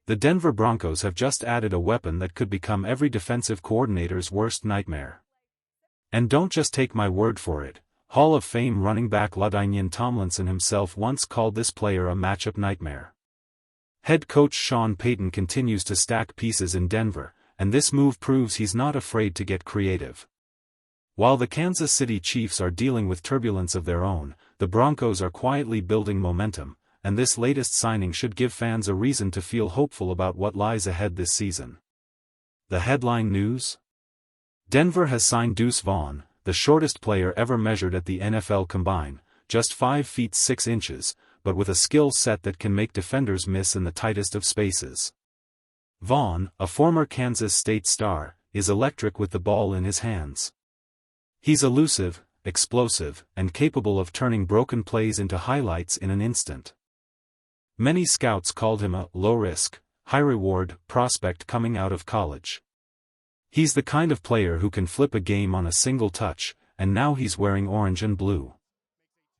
The Denver Broncos have just added a weapon that could become every defensive coordinator's worst nightmare. And don't just take my word for it, Hall of Fame running back LaDainian Tomlinson himself once called this player a matchup nightmare. Head coach Sean Payton continues to stack pieces in Denver, and this move proves he's not afraid to get creative. While the Kansas City Chiefs are dealing with turbulence of their own, the Broncos are quietly building momentum, and this latest signing should give fans a reason to feel hopeful about what lies ahead this season. The headline news? Denver has signed Deuce Vaughn, the shortest player ever measured at the NFL Combine, just 5 feet 6 inches, but with a skill set that can make defenders miss in the tightest of spaces. Vaughn, a former Kansas State star, is electric with the ball in his hands. He's elusive, explosive, and capable of turning broken plays into highlights in an instant. Many scouts called him a low-risk, high-reward prospect coming out of college. He's the kind of player who can flip a game on a single touch, and now he's wearing orange and blue.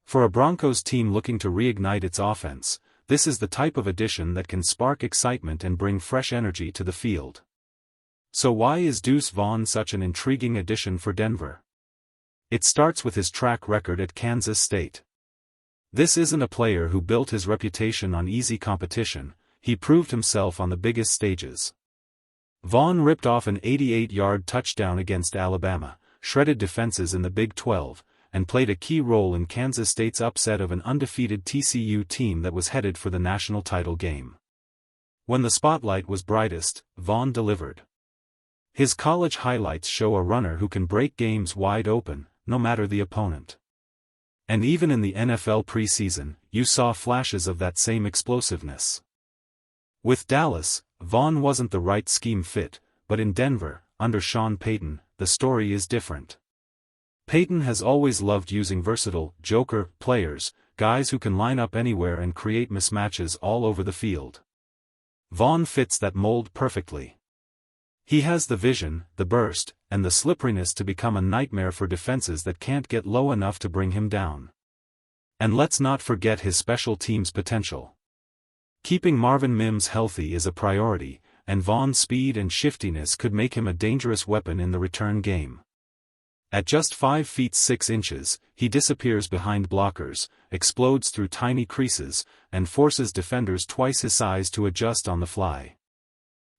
For a Broncos team looking to reignite its offense, this is the type of addition that can spark excitement and bring fresh energy to the field. So why is Deuce Vaughn such an intriguing addition for Denver? It starts with his track record at Kansas State. This isn't a player who built his reputation on easy competition, he proved himself on the biggest stages. Vaughn ripped off an 88-yard touchdown against Alabama, shredded defenses in the Big 12, and played a key role in Kansas State's upset of an undefeated TCU team that was headed for the national title game. When the spotlight was brightest, Vaughn delivered. His college highlights show a runner who can break games wide open, no matter the opponent. And even in the NFL preseason, you saw flashes of that same explosiveness. With Dallas, Vaughn wasn't the right scheme fit, but in Denver, under Sean Payton, the story is different. Payton has always loved using versatile, joker players, guys who can line up anywhere and create mismatches all over the field. Vaughn fits that mold perfectly. He has the vision, the burst, and the slipperiness to become a nightmare for defenses that can't get low enough to bring him down. And let's not forget his special teams potential. Keeping Marvin Mims healthy is a priority, and Vaughn's speed and shiftiness could make him a dangerous weapon in the return game. At just 5 feet 6 inches, he disappears behind blockers, explodes through tiny creases, and forces defenders twice his size to adjust on the fly.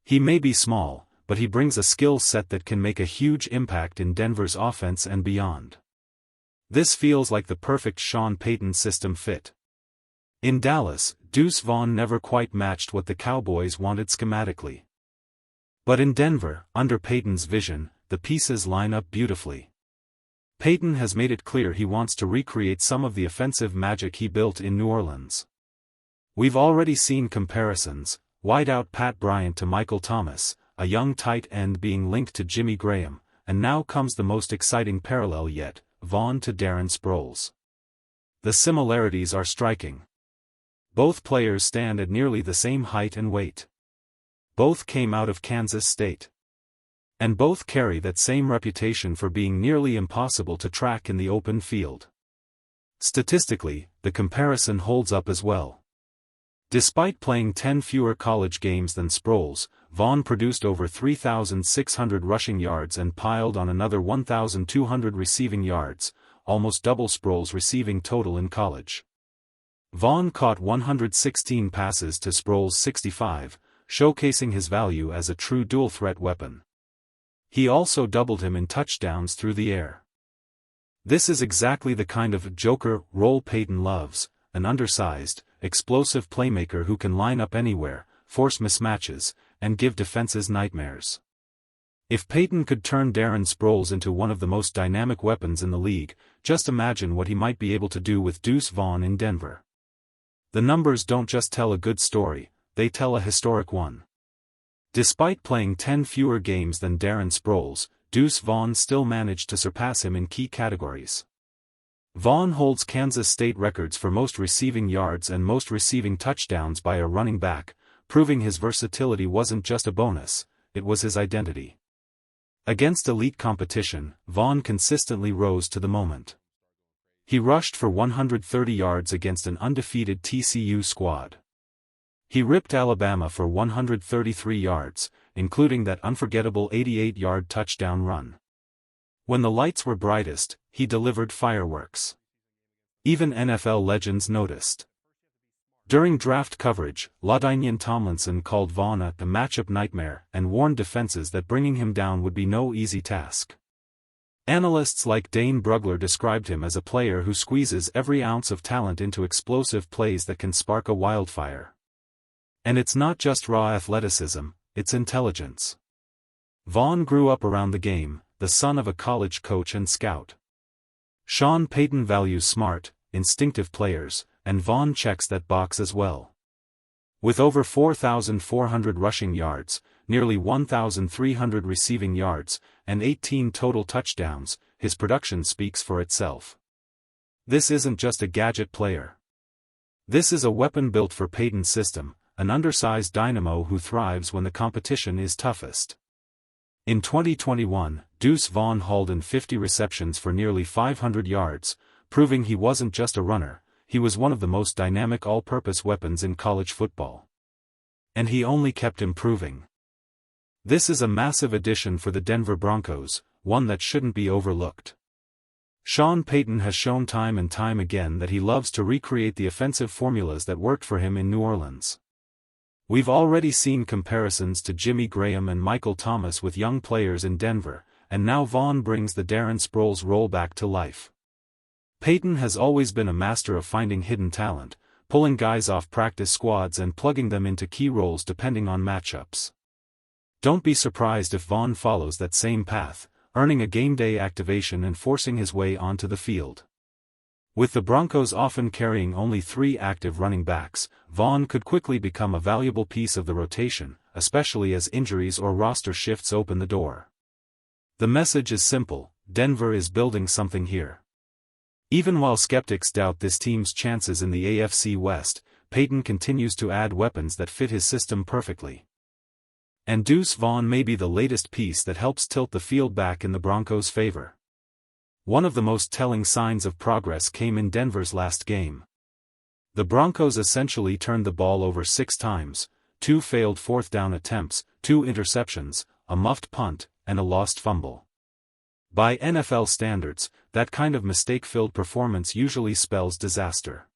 He may be small, but he brings a skill set that can make a huge impact in Denver's offense and beyond. This feels like the perfect Sean Payton system fit. In Dallas, Deuce Vaughn never quite matched what the Cowboys wanted schematically. But in Denver, under Payton's vision, the pieces line up beautifully. Payton has made it clear he wants to recreate some of the offensive magic he built in New Orleans. We've already seen comparisons, wideout Pat Bryant to Michael Thomas, a young tight end being linked to Jimmy Graham, and now comes the most exciting parallel yet, Vaughn to Darren Sproles. The similarities are striking. Both players stand at nearly the same height and weight. Both came out of Kansas State. And both carry that same reputation for being nearly impossible to track in the open field. Statistically, the comparison holds up as well. Despite playing 10 fewer college games than Sproles, Vaughn produced over 3,600 rushing yards and piled on another 1,200 receiving yards, almost double Sproles' receiving total in college. Vaughn caught 116 passes to Sproles' 65, showcasing his value as a true dual-threat weapon. He also doubled him in touchdowns through the air. This is exactly the kind of joker role Payton loves, an undersized, explosive playmaker who can line up anywhere, force mismatches, and give defenses nightmares. If Payton could turn Darren Sproles into one of the most dynamic weapons in the league, just imagine what he might be able to do with Deuce Vaughn in Denver. The numbers don't just tell a good story, they tell a historic one. Despite playing 10 fewer games than Darren Sproles, Deuce Vaughn still managed to surpass him in key categories. Vaughn holds Kansas State records for most receiving yards and most receiving touchdowns by a running back, proving his versatility wasn't just a bonus, it was his identity. Against elite competition, Vaughn consistently rose to the moment. He rushed for 130 yards against an undefeated TCU squad. He ripped Alabama for 133 yards, including that unforgettable 88-yard touchdown run. When the lights were brightest, he delivered fireworks. Even NFL legends noticed. During draft coverage, LaDainian Tomlinson called Vaughn a matchup nightmare and warned defenses that bringing him down would be no easy task. Analysts like Dane Brugler described him as a player who squeezes every ounce of talent into explosive plays that can spark a wildfire. And it's not just raw athleticism, it's intelligence. Vaughn grew up around the game, the son of a college coach and scout. Sean Payton values smart, instinctive players, and Vaughn checks that box as well. With over 4,400 rushing yards, nearly 1,300 receiving yards, and 18 total touchdowns, his production speaks for itself. This isn't just a gadget player. This is a weapon built for Payton's system, an undersized dynamo who thrives when the competition is toughest. In 2021, Deuce Vaughn hauled in 50 receptions for nearly 500 yards, proving he wasn't just a runner, he was one of the most dynamic all-purpose weapons in college football. And he only kept improving. This is a massive addition for the Denver Broncos, one that shouldn't be overlooked. Sean Payton has shown time and time again that he loves to recreate the offensive formulas that worked for him in New Orleans. We've already seen comparisons to Jimmy Graham and Michael Thomas with young players in Denver, and now Vaughn brings the Darren Sproles role back to life. Payton has always been a master of finding hidden talent, pulling guys off practice squads and plugging them into key roles depending on matchups. Don't be surprised if Vaughn follows that same path, earning a game-day activation and forcing his way onto the field. With the Broncos often carrying only 3 active running backs, Vaughn could quickly become a valuable piece of the rotation, especially as injuries or roster shifts open the door. The message is simple: Denver is building something here. Even while skeptics doubt this team's chances in the AFC West, Payton continues to add weapons that fit his system perfectly. And Deuce Vaughn may be the latest piece that helps tilt the field back in the Broncos' favor. One of the most telling signs of progress came in Denver's last game. The Broncos essentially turned the ball over 6 times, 2 failed fourth down attempts, 2 interceptions, a muffed punt, and a lost fumble. By NFL standards, that kind of mistake-filled performance usually spells disaster.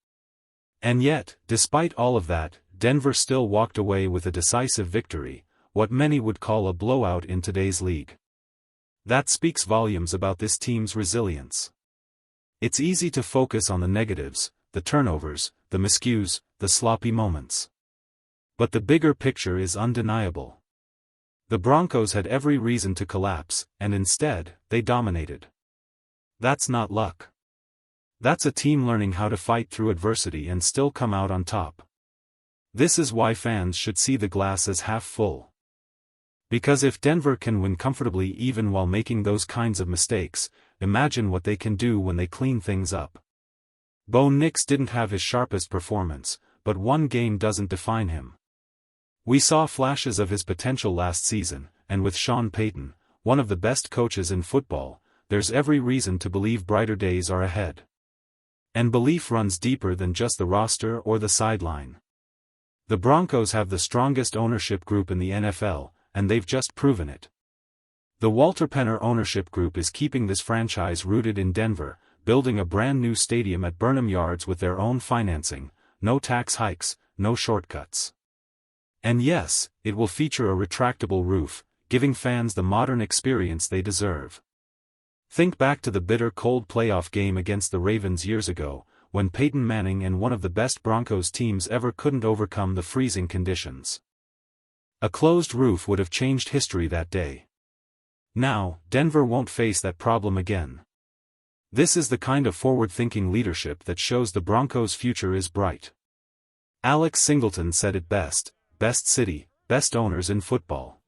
And yet, despite all of that, Denver still walked away with a decisive victory, what many would call a blowout in today's league. That speaks volumes about this team's resilience. It's easy to focus on the negatives, the turnovers, the miscues, the sloppy moments. But the bigger picture is undeniable. The Broncos had every reason to collapse, and instead, they dominated. That's not luck. That's a team learning how to fight through adversity and still come out on top. This is why fans should see the glass as half full. Because if Denver can win comfortably even while making those kinds of mistakes, imagine what they can do when they clean things up. Bo Nix didn't have his sharpest performance, but one game doesn't define him. We saw flashes of his potential last season, and with Sean Payton, one of the best coaches in football, there's every reason to believe brighter days are ahead. And belief runs deeper than just the roster or the sideline. The Broncos have the strongest ownership group in the NFL, and they've just proven it. The Walter Penner ownership group is keeping this franchise rooted in Denver, building a brand new stadium at Burnham Yards with their own financing, no tax hikes, no shortcuts. And yes, it will feature a retractable roof, giving fans the modern experience they deserve. Think back to the bitter cold playoff game against the Ravens years ago, when Peyton Manning and one of the best Broncos teams ever couldn't overcome the freezing conditions. A closed roof would have changed history that day. Now, Denver won't face that problem again. This is the kind of forward-thinking leadership that shows the Broncos' future is bright. Alex Singleton said it best: best city, best owners in football.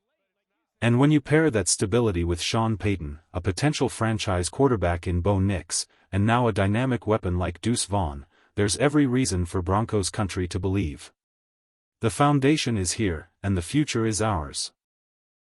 And when you pair that stability with Sean Payton, a potential franchise quarterback in Bo Nix, and now a dynamic weapon like Deuce Vaughn, there's every reason for Broncos country to believe. The foundation is here, and the future is ours.